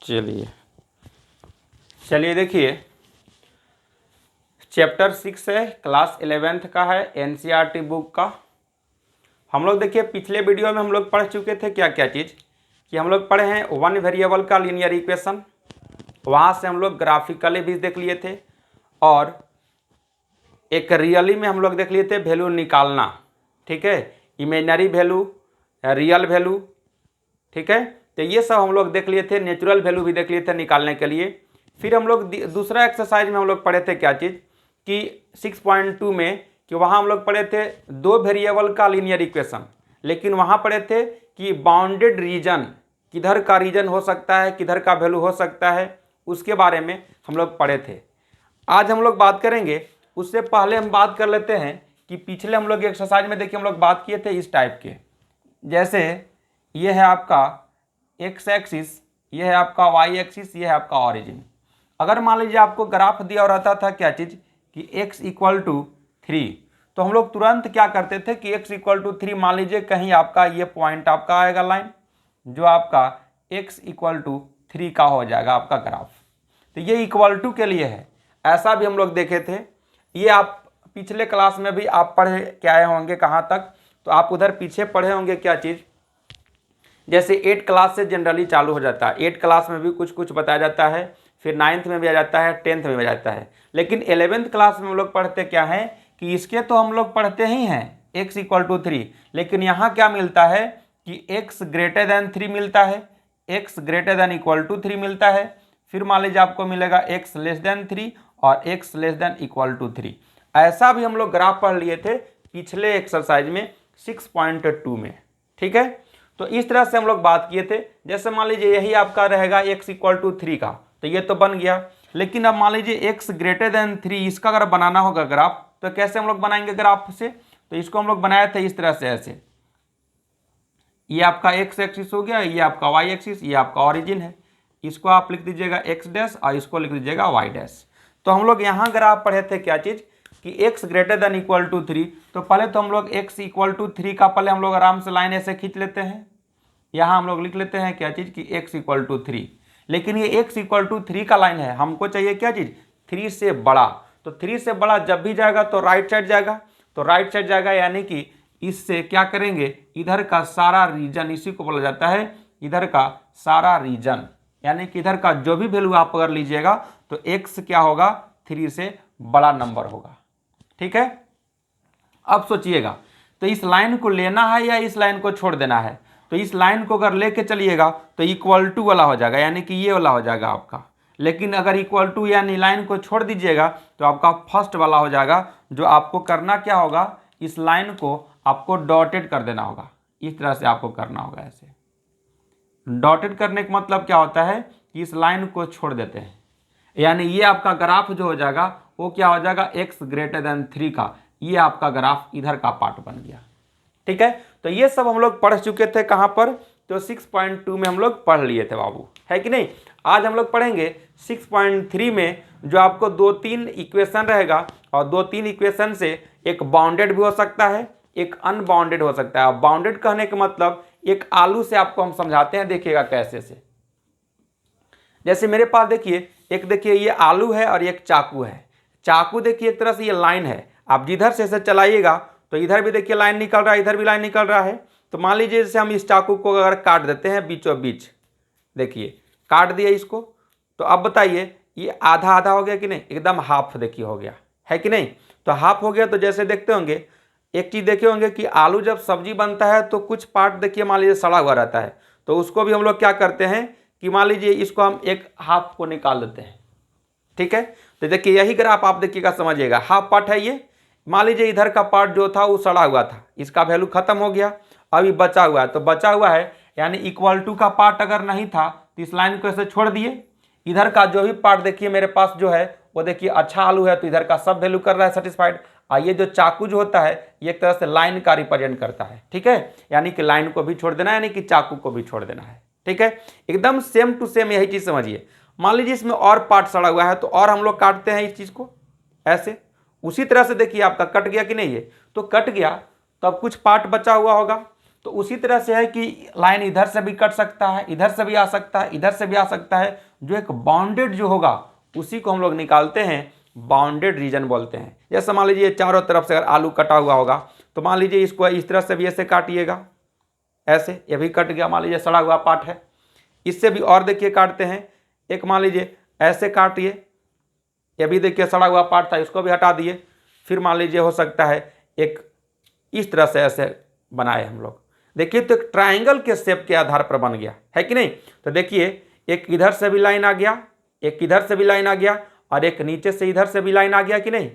चलिए देखिए, चैप्टर 6 है, क्लास 11th का है, एनसीईआरटी बुक का। हम लोग देखिए पिछले वीडियो में हम लोग पढ़ चुके थे क्या क्या चीज़, कि हम लोग पढ़े हैं वन वेरिएबल का लीनियर इक्वेशन, वहाँ से हम लोग ग्राफिकली भी देख लिए थे, और एक रियली में हम लोग देख लिए थे वैल्यू निकालना। ठीक है, इमेजनरी वैल्यू, रियल वैल्यू। ठीक है, तो ये सब हम लोग देख लिए थे, नेचुरल वैल्यू भी देख लिए थे निकालने के लिए। फिर हम लोग दूसरा एक्सरसाइज में हम लोग पढ़े थे क्या चीज़, कि 6.2 में, कि वहाँ हम लोग पढ़े थे दो वेरिएबल का लीनियर इक्वेशन, लेकिन वहाँ पढ़े थे कि बाउंडेड रीजन, किधर का रीजन हो सकता है, किधर का वैल्यू हो सकता है, उसके बारे में हम लोग पढ़े थे। आज हम लोग बात करेंगे, उससे पहले हम बात कर लेते हैं कि पिछले हम लोग एक्सरसाइज में देखिए हम लोग बात किए थे इस टाइप के, जैसे ये है आपका एक्स एक्सिस, ये है आपका वाई एक्सिस, ये है आपका ऑरिजिन। अगर मान लीजिए आपको ग्राफ दिया रहता था क्या चीज़, कि x इक्वल टू 3, तो हम लोग तुरंत क्या करते थे कि x इक्वल टू 3, मान लीजिए कहीं आपका ये पॉइंट आपका आएगा लाइन, जो आपका x इक्वल टू 3 का हो जाएगा आपका ग्राफ। तो ये इक्वल टू के लिए है, ऐसा भी हम लोग देखे थे। ये आप पिछले क्लास में भी आप पढ़े के आए होंगे, कहाँ तक, तो आप उधर पीछे पढ़े होंगे क्या चीज़, जैसे 8 क्लास से जनरली चालू हो जाता है, 8 क्लास में भी कुछ कुछ बताया जाता है, फिर 9th में भी आ जाता है, 10th में भी आ जाता है। लेकिन 11th क्लास में हम लोग पढ़ते क्या है, कि इसके तो हम लोग पढ़ते ही हैं x इक्वल टू 3, लेकिन यहाँ क्या मिलता है कि x ग्रेटर देन 3 मिलता है, x greater than equal to 3 मिलता है, फिर मान लीजिए आपको मिलेगा x लेस देन 3 और x less than equal to 3। ऐसा भी हम लोग ग्राफ पढ़ लिए थे पिछले एक्सरसाइज में 6.2 में। ठीक है, तो इस तरह से हम लोग बात किए थे। जैसे मान लीजिए यही आपका रहेगा x इक्वल टू 3 का, तो ये तो बन गया, लेकिन अब मान लीजिए x ग्रेटर देन 3, इसका अगर बनाना होगा ग्राफ, तो कैसे हम लोग बनाएंगे ग्राफ से, तो इसको हम लोग बनाए थे इस तरह से, ऐसे ये आपका x एक्सिस हो गया, ये आपका y एक्सिस, ये आपका ऑरिजिन है, इसको आप लिख दीजिएगा x डैश और इसको लिख दीजिएगा y डैश। तो हम लोग यहाँ ग्राफ पढ़े थे क्या चीज़, कि x greater than equal to 3, तो पहले तो हम लोग x इक्वल टू 3 का पहले हम लोग आराम से लाइन ऐसे खींच लेते हैं, यहाँ हम लोग लिख लेते हैं क्या चीज़, कि x इक्वल टू 3। लेकिन ये x इक्वल टू 3 का लाइन है, हमको चाहिए क्या चीज़, 3 से बड़ा। तो 3 से बड़ा जब भी जाएगा तो राइट साइड जाएगा, तो राइट साइड जाएगा, यानी कि इससे क्या करेंगे, इधर का सारा रीजन, इसी को बोला जाता है इधर का सारा रीजन, यानी कि इधर का जो भी वैल्यू आप अगर लीजिएगा तो x क्या होगा, 3 से बड़ा नंबर होगा। ठीक है, अब सोचिएगा, तो इस लाइन को लेना है या इस लाइन को छोड़ देना है, तो इस लाइन को अगर लेके चलिएगा तो इक्वल टू वाला हो जाएगा, यानी कि ये वाला हो जाएगा आपका। लेकिन अगर इक्वल टू यानी लाइन को छोड़ दीजिएगा तो आपका फर्स्ट वाला हो जाएगा। जो आपको करना क्या होगा, इस लाइन को आपको डॉटेड कर देना होगा, इस तरह से आपको करना होगा। ऐसे डॉटेड करने का मतलब क्या होता है, कि इस लाइन को छोड़ देते हैं, यानी ये आपका ग्राफ जो हो जाएगा वो क्या हो जाएगा, x ग्रेटर देन 3 का, ये आपका ग्राफ इधर का पार्ट बन गया। ठीक है, तो ये सब हम लोग पढ़ चुके थे कहाँ पर, तो 6.2 में हम लोग पढ़ लिए थे बाबू, है कि नहीं। आज हम लोग पढ़ेंगे 6.3 में, जो आपको 2-3 इक्वेशन रहेगा, और 2-3 इक्वेशन से एक बाउंडेड भी हो सकता है, एक अनबाउंडेड हो सकता है। बाउंडेड कहने का मतलब, एक आलू से आपको हम समझाते हैं, देखिएगा कैसे से। जैसे मेरे पास देखिए, एक देखिए ये आलू है और एक चाकू है। चाकू देखिए एक तरह से ये लाइन है, आप जिधर से इसे चलाइएगा तो इधर भी देखिए लाइन निकल रहा है, इधर भी लाइन निकल रहा है। तो मान लीजिए जैसे हम इस चाकू को अगर काट देते हैं बीचों बीच, देखिए काट दिया इसको, तो अब बताइए ये आधा आधा हो गया कि नहीं, एकदम हाफ देखिए हो गया, है कि नहीं। तो हाफ हो गया, तो जैसे देखते होंगे, एक चीज़ देखे होंगे कि आलू जब सब्जी बनता है तो कुछ पार्ट देखिए मान लीजिए सड़ा हुआ रहता है, तो उसको भी हम लोग क्या करते हैं, कि मान लीजिए इसको हम एक हाफ को निकाल देते हैं। ठीक है, तो देखिए यही ग्राफ आप देखिएगा, समझिएगा, हाफ पार्ट है ये। मान लीजिए इधर का पार्ट जो था वो सड़ा हुआ था, इसका वैल्यू खत्म हो गया, अभी बचा हुआ है, तो बचा हुआ है यानी इक्वल टू का पार्ट अगर नहीं था तो इस लाइन को ऐसे छोड़ दिए। इधर का जो भी पार्ट देखिए मेरे पास जो है वो देखिए अच्छा आलू है, तो इधर का सब वैल्यू कर रहा है सेटिस्फाइड। और ये जो चाकू जो होता है ये एक तरह से लाइन का रिप्रेजेंट करता है। ठीक है, यानी कि लाइन को भी छोड़ देना है, यानी कि चाकू को भी छोड़ देना है। ठीक है, एकदम सेम टू सेम यही चीज़ समझिए। मान लीजिए इसमें और पार्ट सड़ा हुआ है, तो और हम लोग काटते हैं इस चीज़ को ऐसे, उसी तरह से देखिए आपका कट गया कि नहीं, ये तो कट गया, तो अब कुछ पार्ट बचा हुआ होगा, तो उसी तरह से है कि लाइन इधर से भी कट सकता है, इधर से भी आ सकता है, इधर से भी आ सकता है। जो एक बाउंडेड जो होगा उसी को हम लोग निकालते हैं बाउंडेड रीजन बोलते हैं। जैसे मान लीजिए चारों तरफ से अगर आलू कटा हुआ होगा तो मान लीजिए इसको इस तरह से भी ऐसे काटिएगा, ऐसे, ये भी कट गया, मान लीजिए सड़ा हुआ पार्ट है। इससे भी और देखिए काटते हैं, एक मान लीजिए ऐसे काटिए, ये भी देखिए सड़ा हुआ पार्ट था, इसको भी हटा दिए। फिर मान लीजिए हो सकता है एक इस तरह से ऐसे बनाए हम लोग, देखिए तो एक ट्रायंगल के शेप के आधार पर बन गया है कि नहीं। तो देखिए एक इधर से भी लाइन आ गया, एक इधर से भी लाइन आ गया, और एक नीचे से इधर से भी लाइन आ गया कि नहीं।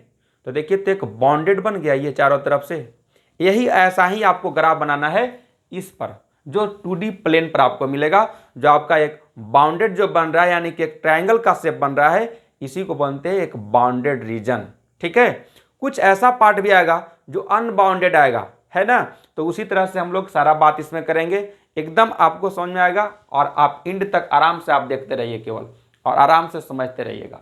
तो देखिए तो एक बॉन्डेड बन गया ये चारों तरफ से। यही ऐसा ही आपको ग्राफ बनाना है इस पर, जो 2D प्लेन पर आपको मिलेगा, जो आपका एक बाउंडेड जो बन रहा है, यानी कि एक ट्रायंगल का शेप बन रहा है, इसी को बोलते हैं एक बाउंडेड रीजन। ठीक है, कुछ ऐसा पार्ट भी आएगा जो अनबाउंडेड आएगा, है ना। तो उसी तरह से हम लोग सारा बात इसमें करेंगे, एकदम आपको समझ में आएगा, और आप एंड तक आराम से आप देखते रहिए केवल, और आराम से समझते रहिएगा।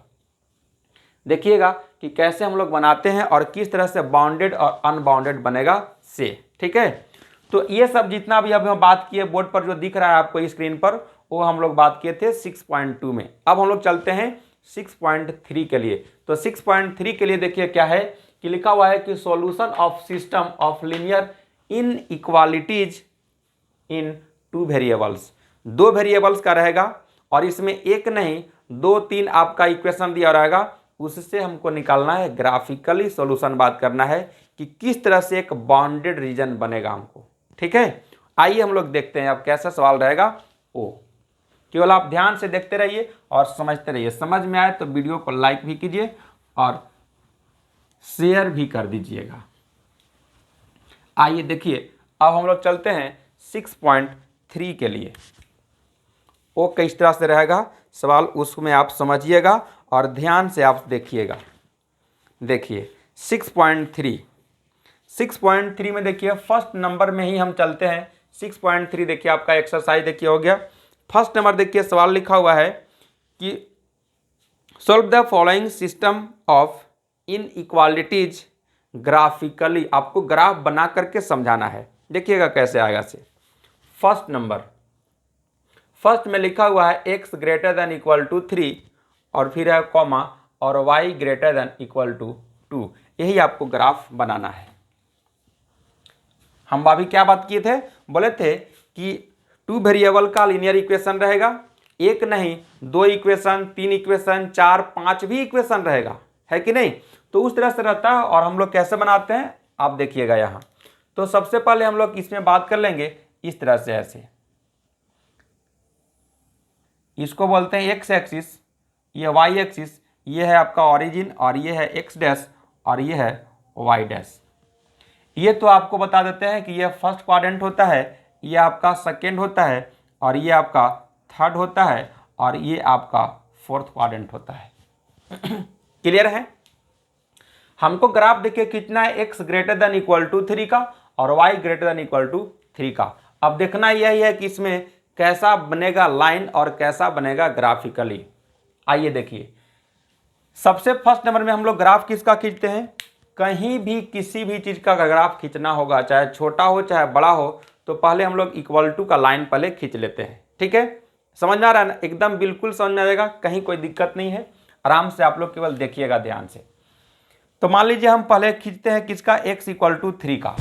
देखिएगा कि कैसे हम लोग बनाते हैं और किस तरह से बाउंडेड और अनबाउंडेड बनेगा से। ठीक है, तो ये सब जितना भी अभी हम बात किए बोर्ड पर जो दिख रहा है आपको स्क्रीन पर, वो हम लोग बात किए थे 6.2 में। अब हम लोग चलते हैं 6.3 के लिए। तो 6.3 के लिए देखिए क्या है कि लिखा हुआ है कि solution of system of linear inequalities in 2 variables. 2 variables का रहेगा, और इसमें एक नहीं 2-3 आपका इक्वेशन दिया रहेगा, उससे हमको निकालना है ग्राफिकली सॉल्यूशन, बात करना है कि किस तरह से एक बाउंडेड रीजन बनेगा हमको। ठीक है, आइए हम लोग देखते हैं अब कैसा सवाल रहेगा वो। केवल आप ध्यान से देखते रहिए और समझते रहिए। समझ में आए तो वीडियो को लाइक भी कीजिए और शेयर भी कर दीजिएगा। आइए देखिए, अब हम लोग चलते हैं 6.3 के लिए। वो किस तरह से रहेगा सवाल, उसमें आप समझिएगा और ध्यान से आप देखिएगा। देखिए 6.3 में देखिए फर्स्ट नंबर में ही हम चलते हैं। 6.3 देखिए आपका एक्सरसाइज देखिए हो गया। फर्स्ट नंबर देखिए सवाल लिखा हुआ है कि solve the following system of inequalities graphically. आपको ग्राफ बना करके समझाना है। देखिएगा कैसे आएगा से। फर्स्ट नंबर, फर्स्ट में लिखा हुआ है x greater than equal to 3, और फिर है कॉमा, और y greater than equal to 2। यही आपको ग्राफ बनाना है। हम अभी क्या बात किए थे, बोले थे कि 2 वेरिएबल का लीनियर इक्वेशन रहेगा, एक नहीं 2 इक्वेशन, 3 इक्वेशन, 4, 5 भी इक्वेशन रहेगा, है कि नहीं। तो उस तरह से रहता है। और हम लोग कैसे बनाते हैं आप देखिएगा यहाँ। तो सबसे पहले हम लोग इसमें बात कर लेंगे इस तरह से, ऐसे इसको बोलते हैं एक्स एक्सिस, ये वाई एक्सिस, ये है आपका ओरिजिन, और ये है एक्स डैश, और ये है वाई डैश। ये तो आपको बता देते हैं कि ये फर्स्ट क्वाड्रेंट होता है, ये आपका सेकेंड होता है, और ये आपका थर्ड होता है, और ये आपका फोर्थ क्वाड्रेंट होता है। क्लियर है। हमको ग्राफ देखिए कितना है, x greater than equal to 3 का और y greater than equal to 3 का। अब देखना यही है कि इसमें कैसा बनेगा लाइन और कैसा बनेगा ग्राफिकली। आइए देखिए, सबसे फर्स्ट नंबर में हम लोग ग्राफ किसका खींचते हैं। कहीं भी किसी भी चीज का ग्राफ खींचना होगा, चाहे छोटा हो चाहे बड़ा हो, तो पहले हम लोग इक्वल टू का लाइन पहले खींच लेते हैं। ठीक है, समझ में आ रहा है ना, एकदम बिल्कुल समझ में आएगा, कहीं कोई दिक्कत नहीं है। आराम से आप लोग केवल देखिएगा ध्यान से। तो मान लीजिए हम पहले खींचते हैं किसका, x इक्वल टू 3 का।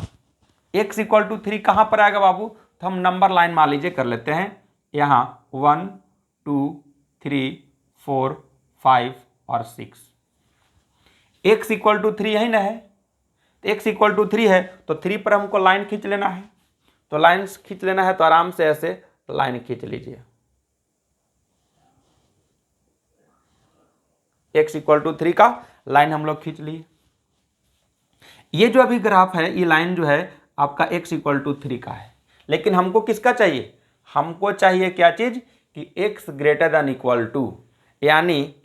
x इक्वल टू 3 कहाँ पर आएगा बाबू, तो हम नंबर लाइन मान लीजिए कर लेते हैं यहाँ 1 2 3 4 5 और 6। x इक्वल टू 3 यही ना है, x इक्वल टू 3 है तो 3 पर हमको लाइन खींच लेना है। तो लाइन खींच लेना है तो आराम से ऐसे लाइन खींच लीजिए। x इक्वल टू 3 का लाइन हम लोग खींच लिए। ये जो अभी ग्राफ है, ये लाइन जो है आपका x इक्वल टू 3 का है, लेकिन हमको किसका चाहिए, हमको चाहिए क्या चीज कि x greater than equal to, यानी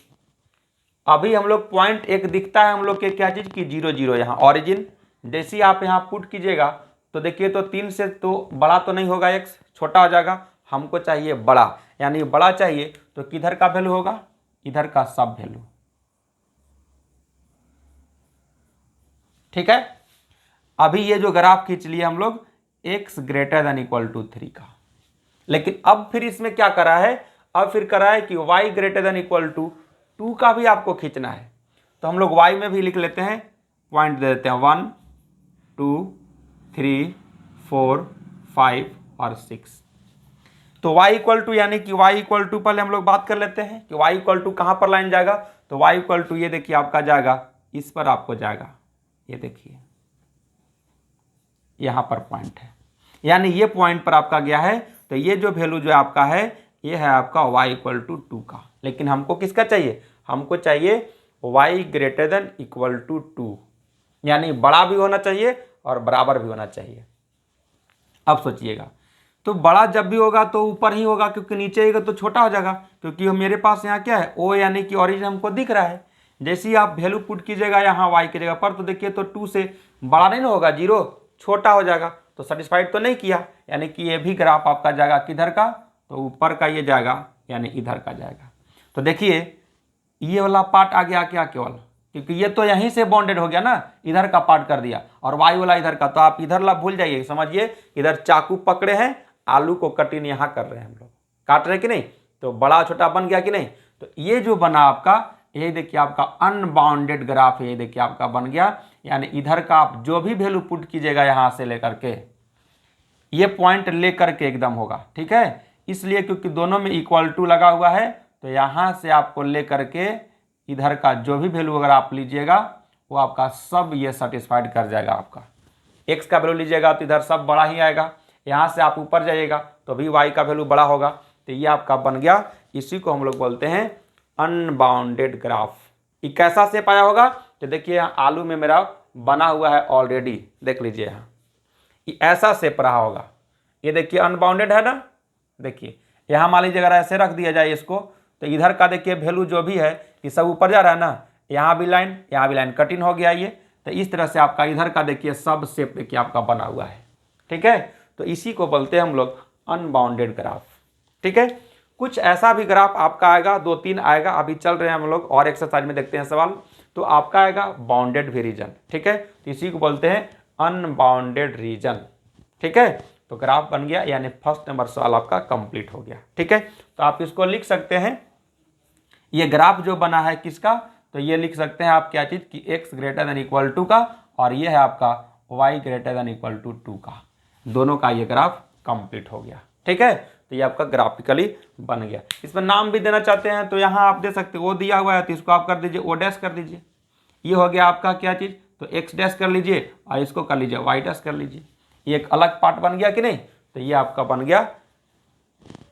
अभी हम लोग पॉइंट एक दिखता है हम लोग के क्या चीज की 0 0, यहाँ ऑरिजिन। जैसे ही आप यहाँ पुट कीजिएगा तो देखिए तो 3 से तो बड़ा तो नहीं होगा, x छोटा हो जाएगा। हमको चाहिए बड़ा, यानी बड़ा चाहिए तो किधर का वैल्यू होगा, इधर का सब वैल्यू। ठीक है, अभी ये जो ग्राफ खींच लिए हम लोग, x greater than equal to 3 का। लेकिन अब फिर इसमें क्या करा है, अब फिर करा है कि y greater than equal to 2 का भी आपको खींचना है। तो हम लोग y में भी लिख लेते हैं, पॉइंट दे देते हैं 1 2 3 4 5 और 6। तो y इक्वल टू यानी कि y इक्वल टू पहले हम लोग बात कर लेते हैं कि y इक्वल टू कहाँ पर लाइन जाएगा। तो y इक्वल टू ये देखिए आपका जाएगा, इस पर आपको जाएगा, ये देखिए यहाँ पर पॉइंट है, यानी ये पॉइंट पर आपका गया है। तो ये जो वैल्यू जो आपका है ये है आपका y इक्वल टू 2 का। लेकिन हमको किसका चाहिए, हमको चाहिए y greater than equal to 2, यानी बड़ा भी होना चाहिए और बराबर भी होना चाहिए। अब सोचिएगा, तो बड़ा जब भी होगा तो ऊपर ही होगा, क्योंकि नीचे आएगा तो छोटा हो जाएगा, क्योंकि मेरे पास यहाँ क्या है o यानी कि ओरिजिन हमको दिख रहा है। जैसे ही आप वैल्यू पुट कीजिएगा यहाँ y की जगह पर, तो देखिए तो 2 से बड़ा नहीं ना होगा, 0 छोटा हो जाएगा, तो सेटिस्फाइड तो नहीं किया, यानी कि ये भी ग्राफ आपका जाएगा किधर का, तो ऊपर का ये जाएगा, यानी इधर का जाएगा। तो देखिए ये वाला पार्ट आ गया क्या केवल, क्योंकि ये तो यहीं से बॉन्डेड हो गया ना, इधर का पार्ट कर दिया, और वाई वाला इधर का, तो आप इधर ला भूल जाइए, समझिए इधर चाकू पकड़े हैं, आलू को कटिंग यहाँ कर रहे हैं हम लोग, काट रहे हैं कि नहीं, तो बड़ा छोटा बन गया कि नहीं। तो ये जो बना आपका, ये देखिए आपका अनबाउंडेड ग्राफ है, ये देखिए आपका बन गया, यानी इधर का आप जो भी वैल्यू पुट कीजिएगा यहाँ से लेकर के, ये पॉइंट लेकर के एकदम होगा, ठीक है। इसलिए क्योंकि दोनों में इक्वल टू लगा हुआ है, तो यहाँ से आपको लेकर के इधर का जो भी वैल्यू अगर आप लीजिएगा वो आपका सब ये सेटिस्फाइड कर जाएगा। आपका x का वैल्यू लीजिएगा तो इधर सब बड़ा ही आएगा, यहाँ से आप ऊपर जाइएगा तो भी y का वैल्यू बड़ा होगा, तो ये आपका बन गया। इसी को हम लोग बोलते हैं अनबाउंडेड ग्राफ। ये कैसा शेप आया होगा, तो देखिए यहाँ आलू में मेरा बना हुआ है ऑलरेडी, देख लीजिए यहाँ ये ऐसा शेप रहा होगा, ये देखिए अनबाउंडेड है ना। देखिए यहाँ मान लीजिए अगर ऐसे रख दिया जाए इसको, तो इधर का देखिए वैल्यू जो भी है ये सब ऊपर जा रहा है ना, यहाँ भी लाइन कटिंग हो गया ये, तो इस तरह से आपका इधर का देखिए सब शेप देखिए आपका बना हुआ है, ठीक है। तो इसी को बोलते हैं हम लोग अनबाउंडेड ग्राफ, ठीक है। कुछ ऐसा भी ग्राफ आपका आएगा, 2-3 आएगा, अभी चल रहे हैं हम लोग और एक्सरसाइज में देखते हैं सवाल। तो आपका आएगा बाउंडेड भी रीजन, ठीक है, तो इसी को बोलते हैं अनबाउंडेड रीजन, ठीक है। तो ग्राफ बन गया, यानी फर्स्ट नंबर सवाल आपका कंप्लीट हो गया, ठीक है। तो आप इसको लिख सकते हैं, ये ग्राफ जो बना है किसका, तो ये लिख सकते हैं आप क्या चीज कि x greater than equal to का, और ये है आपका y greater than equal to 2 का, दोनों का ये ग्राफ कंप्लीट हो गया, ठीक है। तो ये आपका ग्राफिकली बन गया। इसमें नाम भी देना चाहते हैं तो यहाँ आप दे सकते हो, वो दिया हुआ है तो इसको आप कर दीजिए ओ डैश कर दीजिए, ये हो गया आपका क्या चीज़, तो एक्स डैश कर लीजिए और इसको कर लीजिए वाई डैश कर लीजिए, ये एक अलग पार्ट बन गया कि नहीं। तो ये आपका बन गया,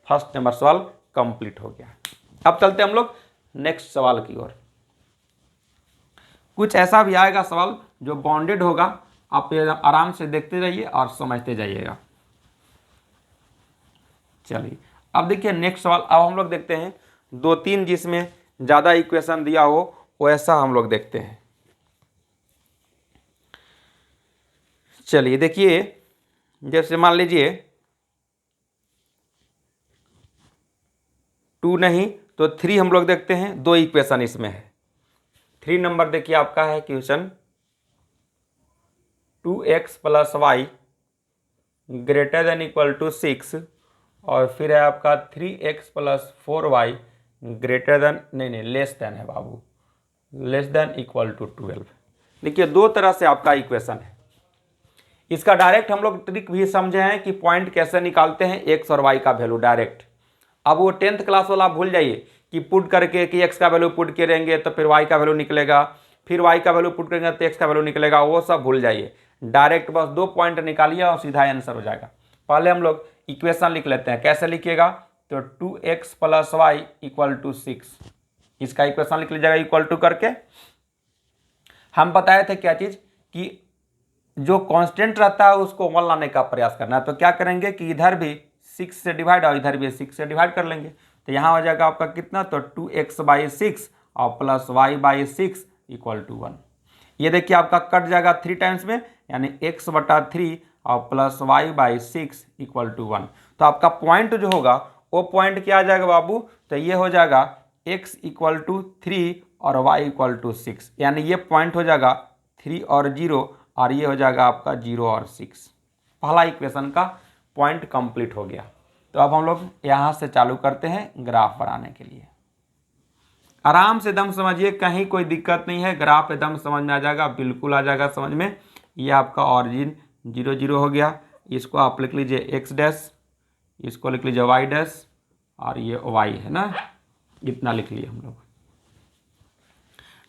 फर्स्ट नंबर सवाल कंप्लीट हो गया। अब चलते हम लोग नेक्स्ट सवाल की ओर। कुछ ऐसा भी आएगा सवाल जो बाउंडेड होगा, आप आराम से देखते रहिए और समझते जाइएगा। चलिए अब देखिए नेक्स्ट सवाल, अब हम लोग देखते हैं 2-3 जिसमें ज़्यादा इक्वेशन दिया हो वैसा हम लोग देखते हैं। चलिए देखिए, जैसे मान लीजिए 2 नहीं तो 3 हम लोग देखते हैं, 2 इक्वेशन इसमें है। 3 नंबर देखिए आपका है question 2x + y greater than equal to 6, और फिर है आपका 3x + 4y ग्रेटर देन नहीं लेस देन है बाबू, लेस देन इक्वल टू 12। देखिए 2 तरह से आपका इक्वेशन है। इसका डायरेक्ट हम लोग ट्रिक भी समझे हैं कि पॉइंट कैसे निकालते हैं x और y का वैल्यू डायरेक्ट। अब वो 10th क्लास वाला भूल जाइए कि पुट करके कि x का वैल्यू पुट करेंगे तो फिर y का वैल्यू निकलेगा, फिर y का वैल्यू पुट करेंगे तो x का वैल्यू निकलेगा, वो सब भूल जाइए। डायरेक्ट बस 2 पॉइंट निकालिए और सीधा आंसर हो जाएगा। पहले हम लोग इक्वेशन लिख लेते हैं, कैसे लिखिएगा, तो 2x + y = 6, इसका इक्वेशन लिख लीजिएगा इक्वल टू करके। हम बताए थे क्या चीज़ कि जो कांस्टेंट रहता है उसको 1 लाने का प्रयास करना है। तो क्या करेंगे कि इधर भी 6 से डिवाइड और इधर भी 6 से डिवाइड कर लेंगे, तो यहाँ हो जाएगा आपका कितना, तो 2x/6 और +y/6 = 1। ये देखिए आपका कट जाएगा 3 टाइम्स में, यानी x/3 और +y/6 = 1। तो आपका पॉइंट जो होगा वो पॉइंट क्या आ जाएगा बाबू, तो ये हो जाएगा x = 3 और y = 6, यानी ये पॉइंट हो जाएगा 3 और 0, और ये हो जाएगा आपका 0 और 6। पहला इक्वेशन का पॉइंट कंप्लीट हो गया। तो अब हम लोग यहाँ से चालू करते हैं ग्राफ बनाने के लिए। आराम से एकदम समझिए, कहीं कोई दिक्कत नहीं है, ग्राफ एकदम समझ में आ जाएगा, बिल्कुल आ जाएगा समझ में। ये आपका ऑरिजिन 0 0 हो गया, इसको आप लिख लीजिए एक्स डैश, इसको लिख लीजिए वाई डैश, और ये वाई है ना, इतना लिख लिए हम लोग।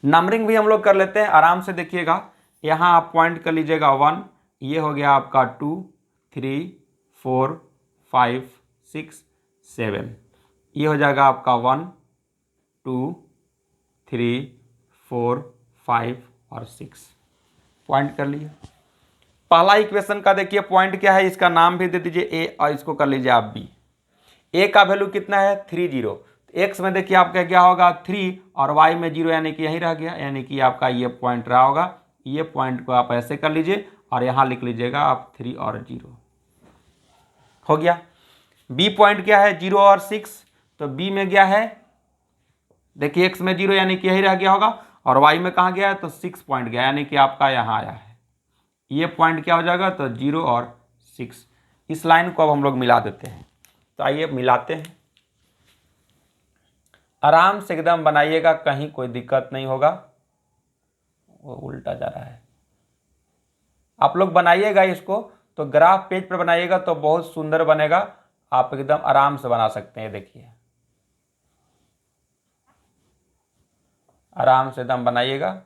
नंबरिंग भी हम लोग कर लेते हैं, आराम से देखिएगा। यहाँ आप पॉइंट कर लीजिएगा 1, ये हो गया आपका 2 3 4 5 6 7, ये हो जाएगा आपका 1 2 3 4 5 और 6, पॉइंट कर लिए। पहला इक्वेशन का देखिए पॉइंट क्या है, इसका नाम भी दे दीजिए ए, और इसको कर लीजिए आप बी। ए का वैल्यू कितना है 3 0, एक्स में देखिए आपका क्या होगा 3 और वाई में 0, यानी कि यहीं रह गया, यानी कि आपका ये पॉइंट रहा होगा। ये पॉइंट को आप ऐसे कर लीजिए और यहाँ लिख लीजिएगा आप 3 और 0 हो गया। बी पॉइंट क्या है 0 और 6, तो बी में गया है देखिए एक्स में 0, यानी कि यही रह गया होगा, और वाई में कहाँ गया है तो 6 पॉइंट गया, यानी कि आपका यहाँ आया है। ये पॉइंट क्या हो जाएगा तो 0 और 6। इस लाइन को अब हम लोग मिला देते हैं। तो आइए मिलाते हैं, आराम से एकदम बनाइएगा, कहीं कोई दिक्कत नहीं होगा। वो उल्टा जा रहा है, आप लोग बनाइएगा इसको, तो ग्राफ पेज पर बनाइएगा तो बहुत सुंदर बनेगा, आप एकदम आराम से बना सकते हैं। देखिए आराम से एकदम बनाइएगा।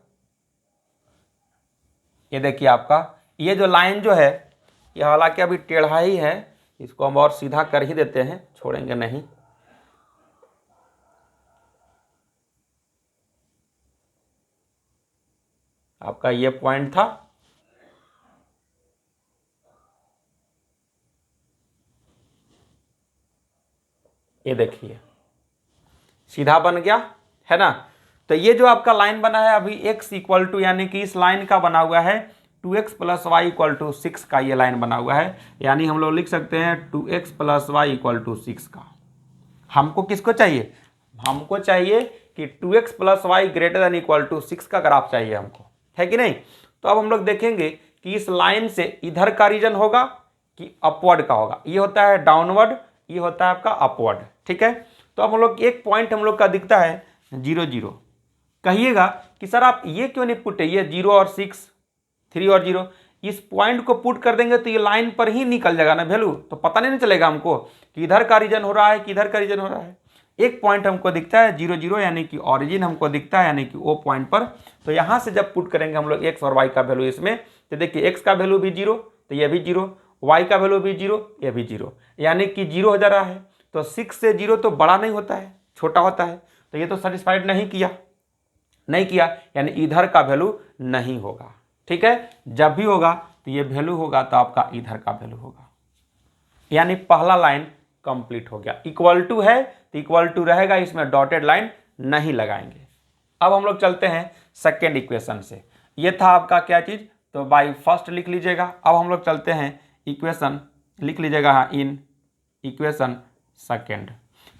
ये देखिए आपका ये जो लाइन जो है, ये हालांकि अभी टेढ़ा ही है, इसको हम और सीधा कर ही देते हैं, छोड़ेंगे नहीं। आपका ये पॉइंट था, ये देखिए सीधा बन गया है ना। तो ये जो आपका लाइन बना है अभी x इक्वल टू, यानी कि इस लाइन का बना हुआ है 2x plus Y equal to 6 का ये लाइन बना हुआ है, यानी हम लोग लिख सकते हैं 2x plus Y equal to 6 का। हमको किसको चाहिए, हमको चाहिए कि 2x plus Y greater than equal to 6 का ग्राफ चाहिए हमको, है कि नहीं। तो अब हम लोग देखेंगे कि इस लाइन से इधर का रीजन होगा कि अपवर्ड का होगा। ये होता है डाउनवर्ड, ये होता है आपका अपवर्ड, ठीक है। तो अब हम लोग एक पॉइंट हम लोग का दिखता है 0 0, कहिएगा कि सर आप ये क्यों नहीं पुट है, ये 0 और 6 3 और 0, इस पॉइंट को पुट कर देंगे तो ये लाइन पर ही निकल जाएगा ना वैल्यू, तो पता नहीं चलेगा हमको कि इधर का रीजन हो रहा है कि इधर का रीजन हो रहा है। एक पॉइंट हमको दिखता है 0 0, यानी कि ऑरिजिन हमको दिखता है, यानी कि ओ पॉइंट पर। तो यहाँ से जब पुट करेंगे हम लोग एक्स और वाई का वैल्यू इसमें, तो देखिए एक्स का वैल्यू भी 0, तो ये भी 0, वाई का वैल्यू भी 0, ये भी 0, यानी कि 0 हो जा रहा है। तो 6 से 0 तो बड़ा नहीं होता है, छोटा होता है, तो ये तो सेटिस्फाइड नहीं किया, यानी इधर का वैल्यू नहीं होगा, ठीक है। जब भी होगा तो ये वैल्यू होगा तो आपका इधर का वैल्यू होगा, यानी पहला लाइन कंप्लीट हो गया। इक्वल टू है तो इक्वल टू रहेगा, इसमें डॉटेड लाइन नहीं लगाएंगे। अब हम लोग चलते हैं सेकेंड इक्वेशन से। ये था आपका क्या चीज़, तो बाई फर्स्ट लिख लीजिएगा। अब हम लोग चलते हैं इक्वेशन, लिख लीजिएगा हाँ इन इक्वेशन सेकेंड।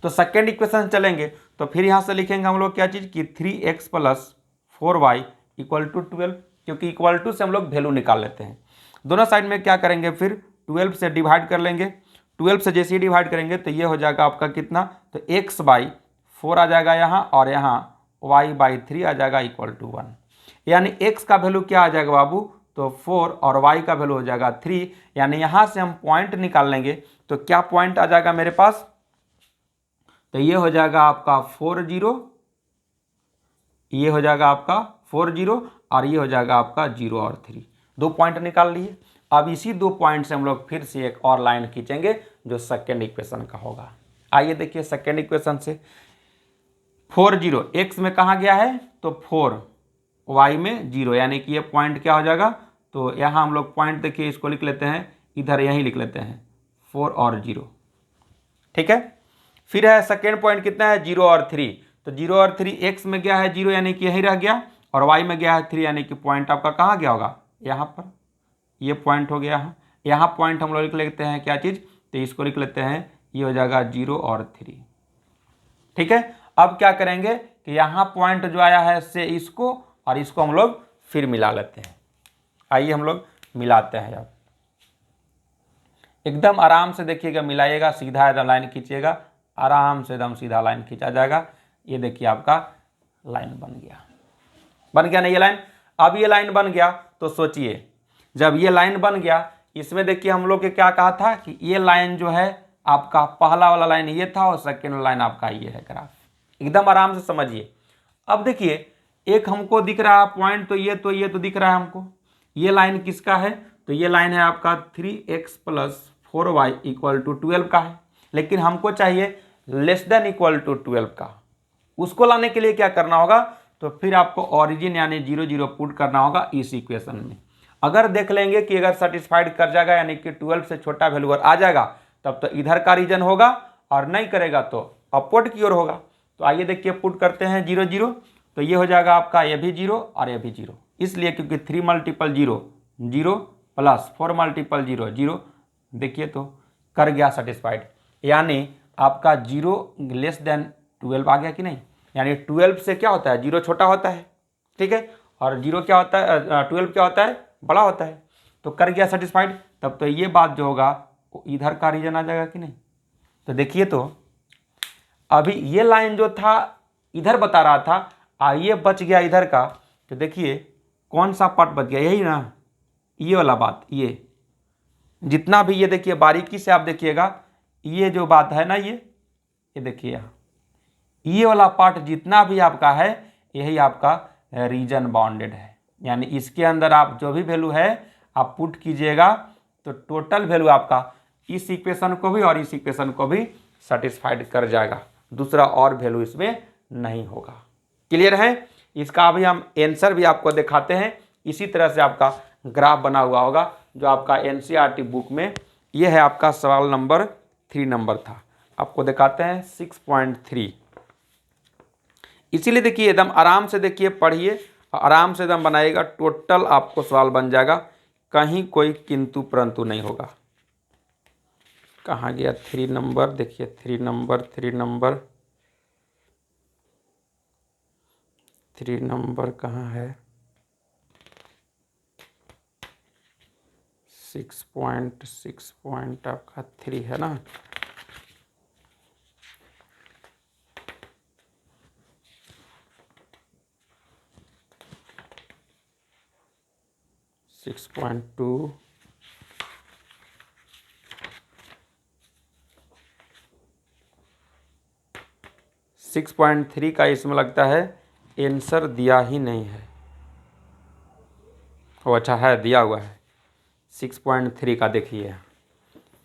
तो सेकेंड इक्वेशन चलेंगे तो फिर यहाँ से लिखेंगे हम लोग क्या चीज़ कि 3x plus 4y equal to 12, क्योंकि इक्वल टू से हम लोग वैल्यू निकाल लेते हैं। दोनों साइड में क्या करेंगे फिर 12 से डिवाइड कर लेंगे। 12 से जैसे ही डिवाइड करेंगे तो ये हो जाएगा आपका कितना, तो x बाई 4 आ जाएगा यहाँ, और यहाँ y बाई 3 आ जाएगा इक्वल टू 1, यानी x का वैल्यू क्या आ जाएगा बाबू, तो 4 और y का वैल्यू हो जाएगा 3, यानी यहाँ से हम पॉइंट निकाल लेंगे। तो क्या पॉइंट आ जाएगा मेरे पास, तो ये हो जाएगा आपका 4 0, ये हो जाएगा आपका 4 0, और ये हो जाएगा आपका 0 और 3, दो पॉइंट निकाल लिए। अब इसी दो पॉइंट से हम लोग फिर से एक और लाइन खींचेंगे जो सेकेंड इक्वेशन का होगा। आइए देखिए सेकेंड इक्वेशन से 4 0 x में कहाँ गया है, तो 4, y में 0, यानी कि ये पॉइंट क्या हो जाएगा, तो यहाँ हम लोग पॉइंट देखिए इसको लिख लेते हैं, इधर यहीं लिख लेते हैं 4 और 0, ठीक है। फिर है सेकेंड पॉइंट कितना है 0 और 3, तो 0 और 3 x में गया है 0, यानी कि यहीं रह गया, और y में गया है 3, यानी कि पॉइंट आपका कहाँ गया होगा, यहाँ पर, ये पॉइंट हो गया यहाँ पॉइंट हम लोग लिख लेते हैं क्या चीज़, तो इसको लिख लेते हैं, ये हो जाएगा 0 और 3, ठीक है। अब क्या करेंगे कि यहाँ पॉइंट जो आया है से इसको और इसको हम लोग फिर मिला लेते हैं। आइए हम लोग मिलाते हैं। अब एकदम आराम से देखिएगा मिलाइएगा, सीधा एकदम लाइन खींचिएगा, आराम से एकदम सीधा लाइन खींचा जाएगा। ये देखिए आपका लाइन बन गया नहीं ये लाइन। अब ये लाइन बन गया तो सोचिए, जब ये लाइन बन गया इसमें देखिए हम लोग के क्या कहा था कि ये लाइन जो है आपका पहला वाला लाइन ये था और सेकेंड लाइन आपका ये है ग्राफ। एकदम आराम से समझिए। अब देखिए एक हमको दिख रहा है पॉइंट, तो ये तो दिख रहा है हमको। ये लाइन किसका है? तो ये लाइन है आपका 3x + 4y = 12 का है, लेकिन हमको चाहिए लेस देन इक्वल टू 12 का। उसको लाने के लिए क्या करना होगा? तो फिर आपको ओरिजिन यानी 0 0 पुट करना होगा इस इक्वेशन में। अगर देख लेंगे कि अगर सेटिस्फाइड कर जाएगा यानी कि 12 से छोटा वैल्यू आ जाएगा तब तो इधर का रीजन होगा, और नहीं करेगा तो अपवर्ड की ओर होगा। तो आइए देखिए पुट करते हैं 0 0, तो ये हो जाएगा आपका ये भी 0 और ये भी 0, इसलिए क्योंकि 3 × 0 0 + 4 × 0 0। देखिए तो कर गया सेटिस्फाइड, यानी आपका 0 लेस देन 12 आ गया कि नहीं। यानी 12 से क्या होता है? 0 छोटा होता है, ठीक है, और 0 क्या होता है? 12 क्या होता है? बड़ा होता है। तो कर गया सेटिस्फाइड, तब तो ये बात जो होगा वो इधर का रीजन आ जाएगा कि नहीं। तो देखिए तो अभी ये लाइन जो था इधर बता रहा था, ये बच गया इधर का। तो देखिए कौन सा पार्ट बच गया? यही ना, ये वाला बात। ये जितना भी ये देखिए बारीकी से आप देखिएगा, ये जो बात है ना, ये देखिए यहाँ ये वाला पार्ट जितना भी आपका है यही आपका रीजन बाउंडेड है। यानी इसके अंदर आप जो भी वैल्यू है आप पुट कीजिएगा तो टोटल वैल्यू आपका इस इक्वेशन को भी और इस इक्वेशन को भी सेटिस्फाइड कर जाएगा, दूसरा और वैल्यू इसमें नहीं होगा। क्लियर है? इसका अभी हम आंसर भी आपको दिखाते हैं। इसी तरह से आपका ग्राफ बना हुआ होगा जो आपका एनसीईआरटी बुक में ये है। आपका सवाल नंबर 3 नंबर था, आपको दिखाते हैं 6.3। इसीलिए देखिए एकदम आराम से देखिए पढ़िए, आराम से एकदम बनाइएगा, टोटल आपको सवाल बन जाएगा, कहीं कोई किंतु परंतु नहीं होगा। कहाँ गया 3 नंबर? देखिए 3 नंबर 3 नंबर कहाँ है? 6.6 आपका 3 है ना। सिक्स 6.3 का इसमें लगता है आंसर दिया ही नहीं है। वो अच्छा है, दिया हुआ है 6.3 का। देखिए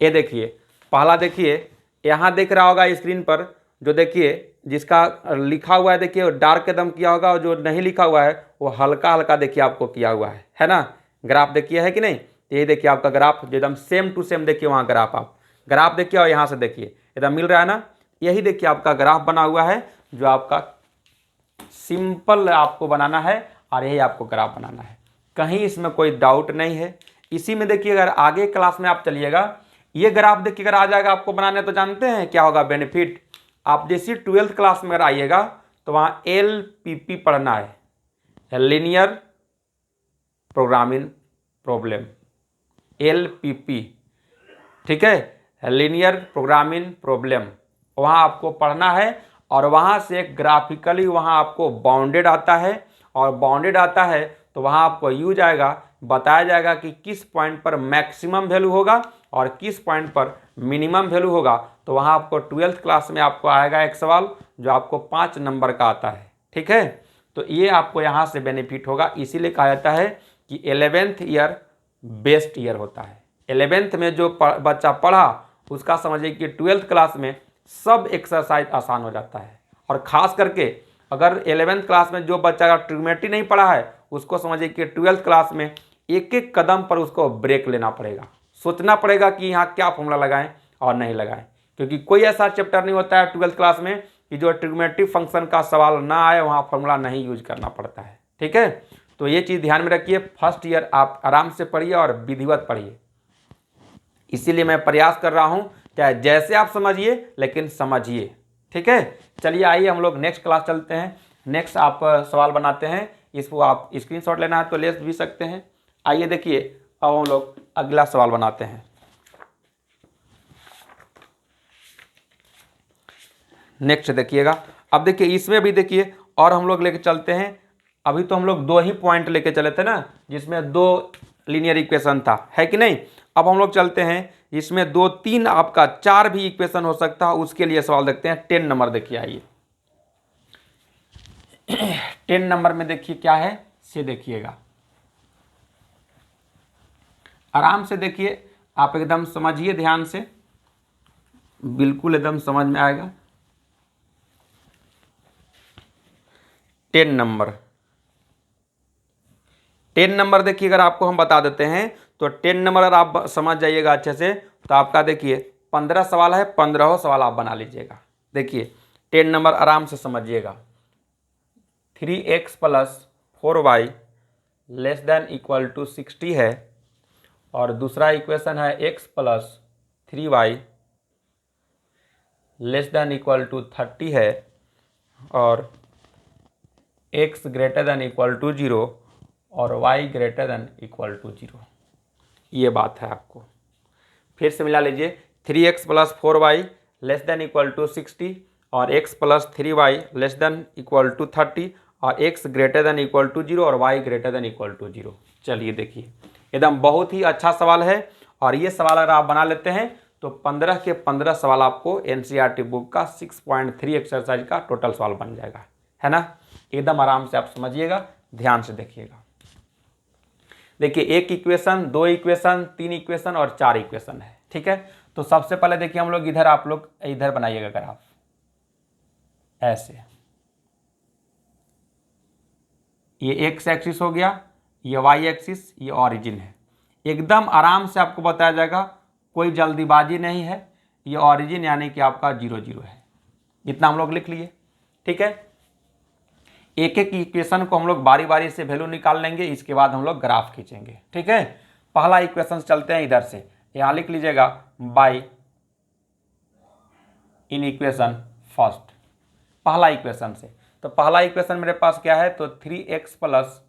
ये देखिए पहला, देखिए यहाँ देख रहा होगा स्क्रीन पर, जो देखिए जिसका लिखा हुआ है देखिए डार्क एकदम किया होगा, और जो नहीं लिखा हुआ है वो हल्का हल्का देखिए आपको किया हुआ है ना। ग्राफ देखिए है कि नहीं? यही देखिए आपका ग्राफ जो एकदम सेम टू सेम देखिए वहाँ ग्राफ, आप ग्राफ देखिए और यहाँ से देखिए एकदम मिल रहा है ना। यही देखिए आपका ग्राफ बना हुआ है जो आपका सिंपल आपको बनाना है, और यही आपको ग्राफ बनाना है, कहीं इसमें कोई डाउट नहीं है। इसी में देखिए अगर आगे क्लास में आप चलिएगा, ये ग्राफ देखिए अगर आ जाएगा आपको बनाने, तो जानते हैं क्या होगा बेनिफिट? आप जैसे 12th क्लास में अगर आइएगा तो वहाँ LPP पढ़ना है, लीनियर प्रोग्रामिंग प्रॉब्लम, LPP, ठीक है, लीनियर प्रोग्रामिंग प्रॉब्लम, वहाँ आपको पढ़ना है। और वहाँ से ग्राफिकली वहाँ आपको बाउंडेड आता है, और बाउंडेड आता है तो वहाँ आपको यूज आएगा, बताया जाएगा कि किस पॉइंट पर मैक्सिमम वैल्यू होगा और किस पॉइंट पर मिनिमम वैल्यू होगा। तो वहाँ आपको 12th क्लास में आपको आएगा एक सवाल जो आपको 5 नंबर का आता है, ठीक है। तो ये आपको यहाँ से बेनिफिट होगा। इसीलिए कहा जाता है कि 11th ईयर बेस्ट ईयर होता है। 11th में जो बच्चा पढ़ा उसका समझिए कि 12th क्लास में सब एक्सरसाइज आसान हो जाता है। और ख़ास करके अगर 11th क्लास में जो बच्चा का ट्रिग्नोमेट्री नहीं पढ़ा है उसको समझिए कि 12th क्लास में एक एक कदम पर उसको ब्रेक लेना पड़ेगा, सोचना पड़ेगा कि यहाँ क्या फॉर्मूला लगाएं और नहीं लगाएं, क्योंकि कोई ऐसा चैप्टर नहीं होता है 12th क्लास में कि जो ट्रिग्नोमेट्री फंक्शन का सवाल ना आए, वहाँ फॉर्मूला नहीं यूज करना पड़ता है, ठीक है। तो ये चीज़ ध्यान में रखिए, फर्स्ट ईयर आप आराम से पढ़िए और विधिवत पढ़िए। इसीलिए मैं प्रयास कर रहा हूँ चाहे जैसे आप समझिए लेकिन समझिए, ठीक है। चलिए आइए हम लोग नेक्स्ट क्लास चलते हैं। नेक्स्ट आप सवाल बनाते हैं, इसको आप स्क्रीनशॉट लेना है तो ले भी सकते हैं। आइए देखिए अब हम लोग अगला सवाल बनाते हैं। नेक्स्ट देखिएगा, अब देखिए इसमें भी देखिए और हम लोग लेके चलते हैं। अभी तो हम लोग 2 ही पॉइंट लेके चले थे ना, जिसमें 2 लीनियर इक्वेशन था, है कि नहीं। अब हम लोग चलते हैं इसमें 2 3 आपका 4 भी इक्वेशन हो सकता है, उसके लिए सवाल देखते हैं। 10 नंबर देखिए, आइए 10 नंबर में देखिए क्या है से देखिएगा, आराम से देखिए, आप एकदम समझिए ध्यान से, बिल्कुल एकदम समझ में आएगा। 10 नंबर, 10 नंबर देखिए, अगर आपको हम बता देते हैं तो 10 नंबर अगर आप समझ जाइएगा अच्छे से, तो आपका देखिए 15 सवाल है, 15 सवाल आप बना लीजिएगा। देखिए 10 नंबर आराम से समझिएगा। 3x + 4y < 60 है, और दूसरा इक्वेशन है x + 3y < 30 है, और x > 0 और y > 0। ये बात है आपको, फिर से मिला लीजिए। 3x + 4y < 60 और x + 3y < 30 और x > 0 और y > 0। चलिए देखिए, एकदम बहुत ही अच्छा सवाल है, और ये सवाल अगर आप बना लेते हैं तो 15 के 15 सवाल आपको NCERT बुक का 6.3 एक्सरसाइज का टोटल सवाल बन जाएगा, है ना। एकदम आराम से आप समझिएगा, ध्यान से देखिएगा। देखिए 1 इक्वेशन, 2 इक्वेशन, 3 इक्वेशन और 4 इक्वेशन है, ठीक है। तो सबसे पहले देखिए हम लोग इधर, आप लोग इधर बनाइएगा ग्राफ ऐसे, ये एक्स एक्सिस हो गया, ये वाई एक्सिस, ये ऑरिजिन है। एकदम आराम से आपको बताया जाएगा, कोई जल्दीबाजी नहीं है। ये ऑरिजिन यानी कि आपका 0 0 है, इतना हम लोग लिख लिए, ठीक है। एक एक इक्वेशन को हम लोग बारी बारी से वैल्यू निकाल लेंगे, इसके बाद हम लोग ग्राफ खींचेंगे, ठीक है। पहला इक्वेशन चलते हैं इधर से, यहाँ लिख लीजिएगा बाई इन इक्वेशन फर्स्ट, पहला इक्वेशन से। तो पहला इक्वेशन मेरे पास क्या है, तो 3x +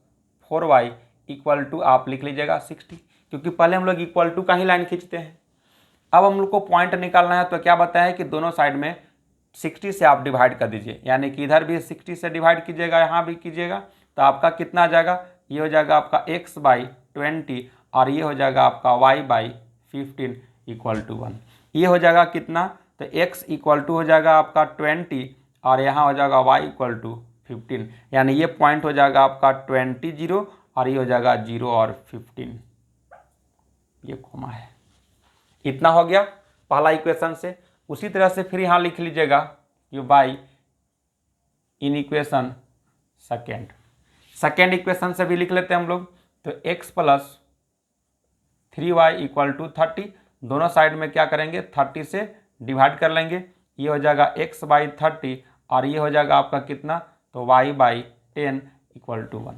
4y = आप लिख लीजिएगा 60, क्योंकि पहले हम लोग इक्वल टू का ही लाइन खींचते हैं। अब हम लोग को पॉइंट निकालना है, तो क्या बताया है कि दोनों साइड में 60 से आप डिवाइड कर दीजिए, यानी कि इधर भी 60 से डिवाइड कीजिएगा, यहाँ भी कीजिएगा, तो आपका कितना आ जाएगा, ये हो जाएगा आपका x/20 और ये हो जाएगा आपका y/15 = 1। ये हो जाएगा कितना, तो x = हो जाएगा आपका 20 और यहाँ हो जाएगा y = 15, यानी ये पॉइंट हो जाएगा आपका 20 0 और ये हो जाएगा 0 और 15, ये कॉमा है। इतना हो गया पहला इक्वेशन से। उसी तरह से फिर यहाँ लिख लीजिएगा ये by in equation second equation से भी लिख लेते हैं हम लोग। तो x + 3y = 30, दोनों साइड में क्या करेंगे 30 से डिवाइड कर लेंगे, ये हो जाएगा x/30 और ये हो जाएगा आपका कितना, तो y/10 = 1।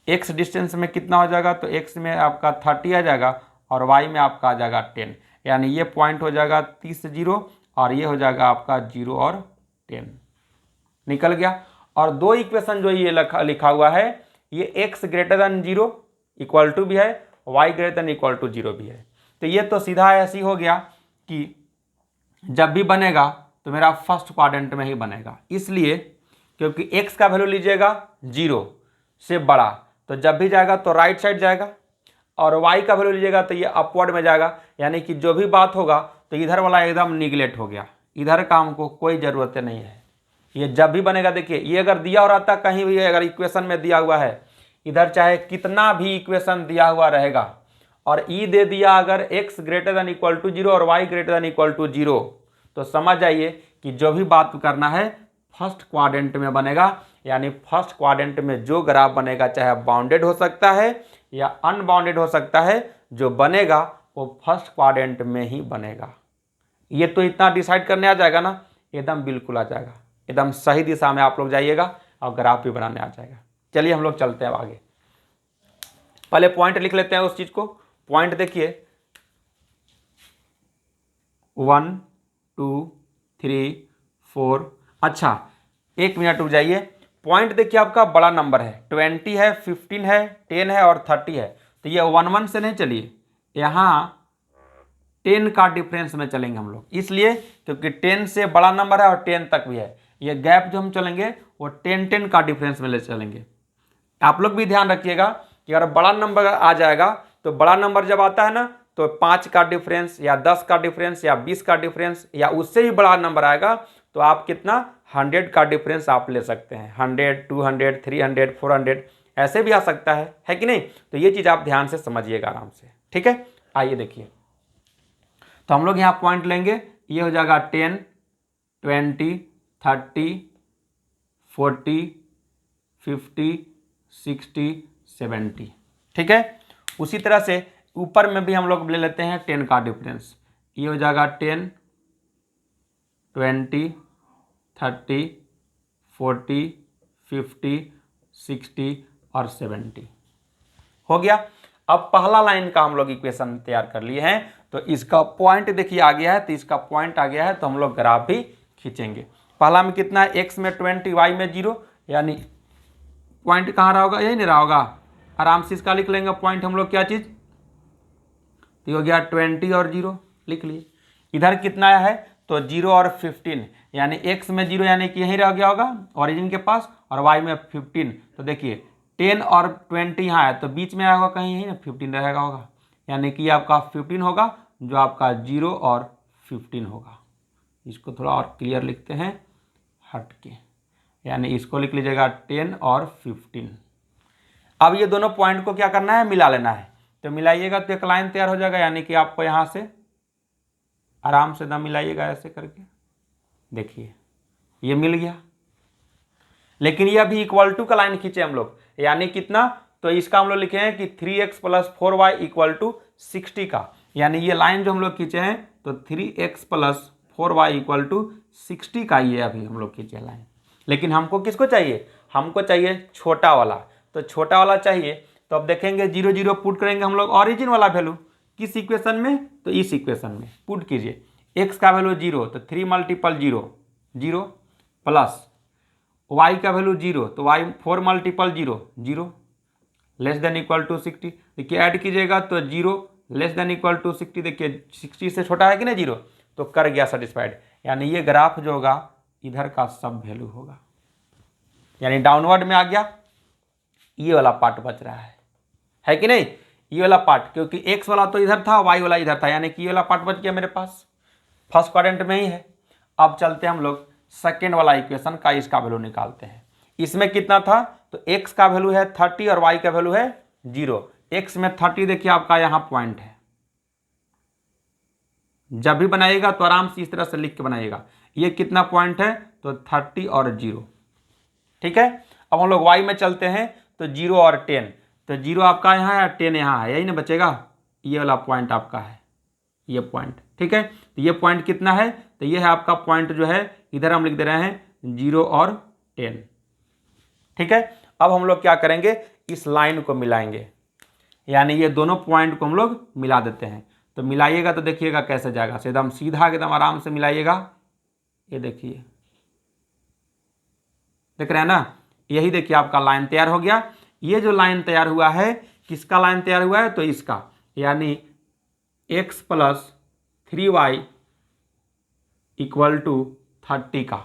x डिस्टेंस में कितना हो जाएगा, तो x में आपका 30 आ जाएगा और y में आपका आ जाएगा 10, यानी ये पॉइंट हो जाएगा 30 0 और ये हो जाएगा आपका 0 और 10, निकल गया। और 2 इक्वेशन जो ये लिखा हुआ है, ये x > 0 = भी है, y > 0 भी है। तो ये तो सीधा ऐसी हो गया कि जब भी बनेगा तो मेरा फर्स्ट क्वाड्रेंट में ही बनेगा, इसलिए क्योंकि x का वैल्यू लीजिएगा 0 से बड़ा, तो जब भी जाएगा तो राइट साइड जाएगा, और y का वैल्यू लीजिएगा तो ये अपवर्ड में जाएगा, यानी कि जो भी बात होगा तो इधर वाला एकदम निगलेक्ट हो गया, इधर का हमको कोई ज़रूरत नहीं है। ये जब भी बनेगा, देखिए ये अगर दिया हो रहता कहीं भी, अगर इक्वेशन में दिया हुआ है, इधर चाहे कितना भी इक्वेशन दिया हुआ रहेगा और ई दे दिया अगर x > 0 और y > 0, तो समझ जाइए कि जो भी बात करना है फर्स्ट क्वाड्रेंट में बनेगा, यानी फर्स्ट क्वाड्रेंट में जो ग्राफ बनेगा चाहे बाउंडेड हो सकता है या अनबाउंडेड हो सकता है, जो बनेगा वो फर्स्ट क्वाड्रेंट में ही बनेगा। ये तो इतना डिसाइड करने आ जाएगा ना, एकदम बिल्कुल आ जाएगा, एकदम सही दिशा में आप लोग जाइएगा और ग्राफ भी बनाने आ जाएगा। चलिए हम लोग चलते हैं आगे, पहले पॉइंट लिख लेते हैं उस चीज को। पॉइंट देखिए 1 2 3 4, अच्छा 1 मिनट रुक जाइए। पॉइंट देखिए आपका बड़ा नंबर है, 20 है, 15 है, 10 है और 30 है, तो ये 1 1 से नहीं, चलिए यहाँ 10 का डिफरेंस में चलेंगे हम लोग, इसलिए क्योंकि 10 से बड़ा नंबर है और 10 तक भी है। ये गैप जो हम चलेंगे वो 10 का डिफरेंस में ले चलेंगे। आप लोग भी ध्यान रखिएगा कि अगर बड़ा नंबर आ जाएगा तो बड़ा नंबर जब आता है ना तो 5 का डिफरेंस या 10 का डिफरेंस या 20 का डिफरेंस या उससे भी बड़ा नंबर आएगा तो आप कितना 100 का डिफरेंस आप ले सकते हैं। 100, 200, 300, 400 ऐसे भी आ सकता है कि नहीं। तो ये चीज़ आप ध्यान से समझिएगा आराम से, ठीक है। आइए देखिए, तो हम लोग यहाँ पॉइंट लेंगे, ये हो जाएगा 10, 20, 30, 40, 50, 60, 70, ठीक है। उसी तरह से ऊपर में भी हम लोग ले लेते हैं 10 का डिफरेंस, ये हो जाएगा 10, 20, 30, 40, 50, 60 और 70 हो गया। अब पहला लाइन का हम लोग इक्वेशन तैयार कर लिए हैं, तो इसका पॉइंट देखिए आ गया है, तो इसका पॉइंट आ गया है, तो हम लोग ग्राफ भी खींचेंगे। पहला में कितना है, x में 20, y में 0, यानी पॉइंट कहाँ रहा होगा, यही नहीं रहा होगा। आराम से इसका लिख लेंगे पॉइंट हम लोग, क्या चीज़, तो हो गया 20 और 0 लिख लिए। इधर कितना है, तो 0 और 15, यानी x में 0 यानी कि यहीं रह गया होगा ओरिजिन के पास, और y में 15, तो देखिए 10 और 20 यहाँ है, तो बीच में आया होगा कहीं यहीं ना 15 रहेगा होगा, यानी कि आपका 15 होगा, जो आपका 0 और 15 होगा। इसको थोड़ा और क्लियर लिखते हैं हट के, यानी इसको लिख लीजिएगा 10 और 15। अब ये दोनों पॉइंट को क्या करना है, मिला लेना है, तो मिलाइएगा तो एक लाइन तैयार हो जाएगा, यानी कि आपको यहाँ से आराम से ना मिलाइएगा ऐसे करके, देखिए ये मिल गया। लेकिन ये अभी इक्वल टू का लाइन खींचे हम लोग, यानी कितना, तो इसका हम लोग लिखे हैं कि 3x + 4y = 60 का, यानी ये लाइन जो हम लोग खींचे हैं तो 3x + 4y = 60 का ये अभी हम लोग खींचे लाइन। लेकिन हमको किसको चाहिए, हमको चाहिए छोटा वाला, तो छोटा वाला चाहिए, तो अब देखेंगे 0 0 पुट करेंगे हम लोग ऑरिजिन वाला वैल्यू किस इक्वेशन में, तो इस इक्वेशन में पुट कीजिए। x का वैल्यू 0, तो 3 × 0 0, प्लस y का वैल्यू 0, तो y 4 × 0 0, less than equal to 60। देखिए ऐड कीजिएगा तो 0 लेस देन इक्वल टू 60, देखिए 60 से छोटा है कि नहीं 0, तो कर गया सेटिस्फाइड, यानी ये ग्राफ जो होगा इधर का सब वैल्यू होगा, यानी डाउनवर्ड में आ गया। ये वाला पार्ट बच रहा है कि नहीं, ये वाला पार्ट, क्योंकि x वाला तो इधर था, y वाला इधर था, यानी कि ये वाला पार्ट बच गया मेरे पास, फर्स्ट क्वाड्रेंट में ही है। अब चलते हैं हम लोग सेकेंड वाला इक्वेशन का, इसका वैल्यू निकालते हैं। इसमें कितना था, तो x का वैल्यू है 30 और y का वैल्यू है 0। x में 30 देखिए आपका यहाँ पॉइंट है, जब भी बनाइएगा तो आराम से इस तरह से लिख के बनाइएगा। ये कितना पॉइंट है, तो 30 और 0, ठीक है। अब हम लोग y में चलते हैं, तो 0 और 10, तो 0 आपका यहाँ है, 10 यहाँ है, यही ना बचेगा, ये वाला पॉइंट आपका है, ये पॉइंट, ठीक है। तो ये पॉइंट कितना है, तो ये है आपका पॉइंट जो है, इधर हम लिख दे रहे हैं 0 और 10, ठीक है। अब हम लोग क्या करेंगे, इस लाइन को मिलाएंगे, यानी ये दोनों पॉइंट को हम लोग मिला देते हैं। तो मिलाइएगा तो देखिएगा कैसे जाएगा, एकदम सीधा एकदम आराम से मिलाइएगा। ये देखिए, देख रहे हैं ना, यही देखिए आपका लाइन तैयार हो गया। ये जो लाइन तैयार हुआ है, किसका लाइन तैयार हुआ है, तो इसका, यानी x + 3y = 30 का।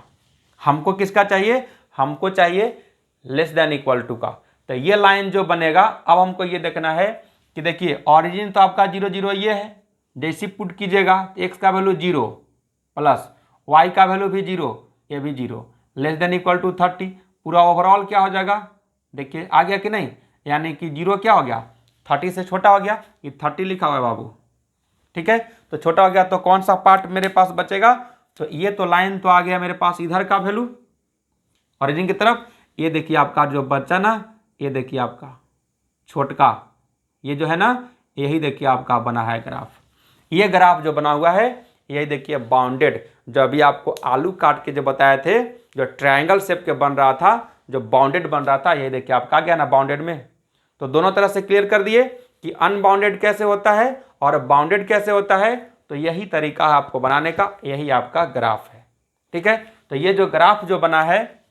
हमको किसका चाहिए, हमको चाहिए लेस देन इक्वल टू का। तो ये लाइन जो बनेगा, अब हमको ये देखना है कि देखिए ऑरिजिन तो आपका 0 0 ये है, जैसे पुट कीजिएगा x का वैल्यू 0 प्लस y का वैल्यू भी 0, ये भी 0, लेस देन इक्वल टू 30, पूरा ओवरऑल क्या हो जाएगा, देखिए आ गया कि नहीं, यानी कि 0 क्या हो गया, 30 से छोटा हो गया, ये 30 लिखा हुआ है बाबू, ठीक है। तो छोटा हो गया, तो कौन सा पार्ट मेरे पास बचेगा, तो ये तो लाइन तो आ गया मेरे पास इधर का वैल्यू ऑरिजिन की तरफ। ये देखिए आपका जो बचा ना, ये देखिए आपका छोटका, ये जो है ना, यही देखिए आपका बना है ग्राफ। ये ग्राफ जो बना हुआ है, यही देखिए बाउंडेड, जो अभी आपको आलू काट के जो बताए थे, जो ट्रायंगल शेप के बन रहा था, जो बाउंडेड बन रहा था, ये देखिए आपका आ गया ना बाउंडेड में। तो दोनों तरह से क्लियर कर दिए कि अनबाउंडेड कैसे होता है और बाउंडेड कैसे होता है। तो यही तरीका है आपको बनाने का, यही आपका ग्राफ है, ठीक है। तो ये जो ग्राफ जो बना है,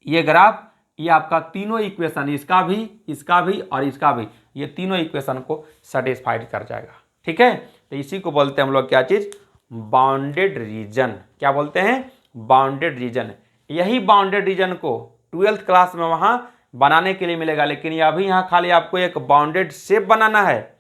ये ग्राफ, ये आपका तीनों इक्वेशन, इसका भी और इसका भी, ये तीनों इक्वेशन को सेटिस्फाइड कर जाएगा, ठीक है। तो इसी को बोलते हैं हम लोग क्या चीज़, बाउंडेड रीजन। क्या बोलते हैं, बाउंडेड रीजन। यही बाउंडेड रीजन को 12th क्लास में वहाँ बनाने के लिए मिलेगा, लेकिन ये अभी यहाँ खाली आपको एक बाउंडेड शेप बनाना है।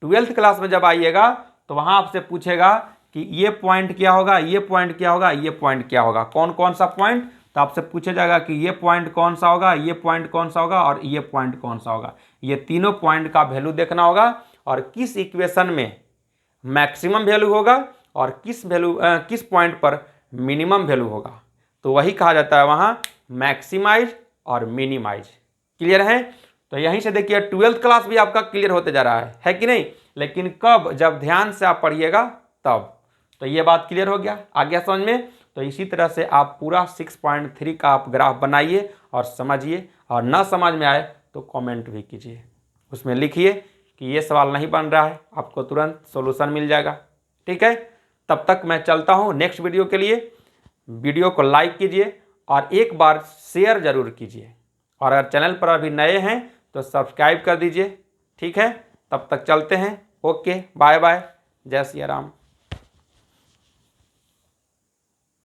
12th क्लास में जब आइएगा तो वहाँ आपसे पूछेगा कि ये पॉइंट क्या होगा, ये पॉइंट क्या होगा, ये पॉइंट क्या होगा, कौन कौन सा पॉइंट, तो आपसे पूछा जाएगा कि ये पॉइंट कौन सा होगा, ये पॉइंट कौन सा होगा और ये पॉइंट कौन सा होगा। ये तीनों पॉइंट का वैल्यू देखना होगा और किस इक्वेशन में मैक्सिमम वैल्यू होगा और किस पॉइंट पर मिनिमम वैल्यू होगा, तो वही कहा जाता है वहाँ मैक्सिमाइज और मिनिमाइज। क्लियर है। तो यहीं से देखिए 12th क्लास भी आपका क्लियर होते जा रहा है कि नहीं, लेकिन कब, जब ध्यान से आप पढ़िएगा तब। तो ये बात क्लियर हो गया, आ गया समझ में। तो इसी तरह से आप पूरा 6.3 का आप ग्राफ बनाइए और समझिए, और ना समझ में आए तो कमेंट भी कीजिए, उसमें लिखिए कि ये सवाल नहीं बन रहा है, आपको तुरंत सॉल्यूशन मिल जाएगा। ठीक है, तब तक मैं चलता हूँ नेक्स्ट वीडियो के लिए। वीडियो को लाइक कीजिए और एक बार शेयर ज़रूर कीजिए, और अगर चैनल पर अभी नए हैं तो सब्सक्राइब कर दीजिए। ठीक है, तब तक चलते हैं। ओके, बाय बाय, जय सिया राम।